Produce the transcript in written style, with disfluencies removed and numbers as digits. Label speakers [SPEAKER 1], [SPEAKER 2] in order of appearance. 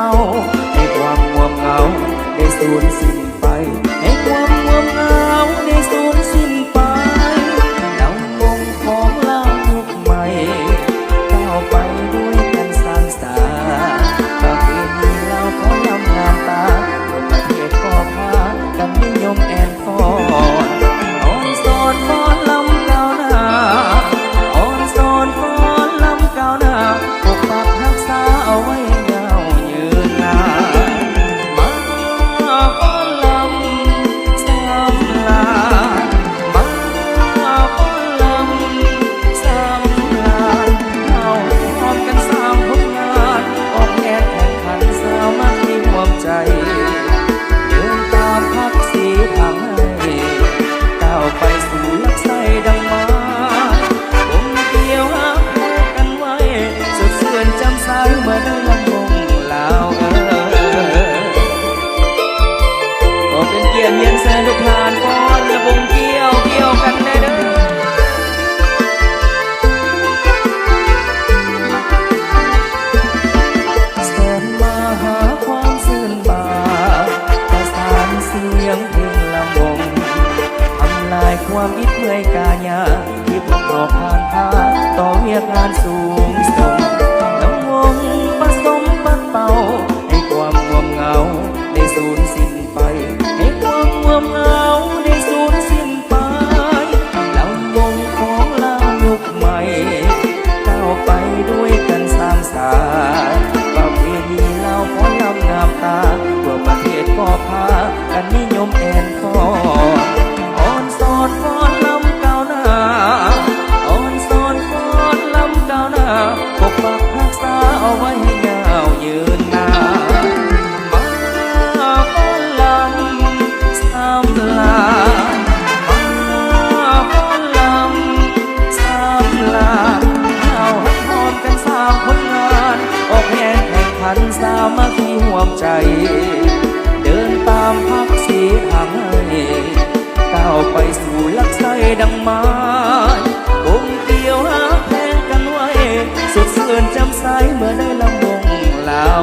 [SPEAKER 1] าให้ความง่วงเหงาได้สูญสิ้นไปให้ความง่วงเหงาได้สูญสิ้นไปดำวงของเรายุคใหม่ก้าวไปด้วยกันสร้างสรรค์ประเพณีเราขอลำงานตาประเทศก็พากันนิยมแอนฟอนอ่อนสอนฟ้อนลำก้าวหน้าอ่อนสอนฟ้อนลำก้าวหน้าปกปักรักษาเอาไว้ยาวยืนนานมาฟ้อนลำซ้ำลามาฟ้อนลำซ้ำลาเอาพร้อมกันสร้างผลงานออกแข่งขันสามัคคีร่วมใจเดินตามพักสีทางให้ก้าวไปสู่ลักไส้ดังมาผมเกี่ยวหักกันไว้สุดเสื่อนจำสายเมื่อได้ลำวงลาวก็เป็นเกียรติเยียนแสนทุกทานก่อนและวงเกี่ยวกันได้เด้อแสนมาหาความซื่นบานประสานเสียงเพลงลำวงทำลายความอิดเมื่อยกาญาที่พวกเราผ่านพาต่อเวียกงานสูงส่งลำวงผสมปัดเป่าให้ความง่วงเหงาได้สูญสิ้นไปให้ความง่วงเหงาได้สูญสิ้นไปลำวงของเรายุคใหม่ก้าวไปด้วยกันสร้างสรรค์ประเพณีเราขอลำงามตาทั่วประเทศก็พากันนิยมแอนฟอนอ่อนสอนฟ้อนลำก้าวหน้าอ่อนสอนฟ้อนลำก้าวหน้าปกปักรักษาเอาไว้ให้ยาวยืนนานมาฟ้อนลำซ้ำลามาฟ้อนลำซ้ำลาเอาให้พร้อมกันสร้างผลงานออกแข่งขันสามัคคีร่วมใจเดินตามพักสีทางให้ก้าวไปสู่ลักไส้ดังไม้กลมเกี่ยวหาแพงกันไว้สุดเสื่อนจำสายเมื่อได้ลำวงลาว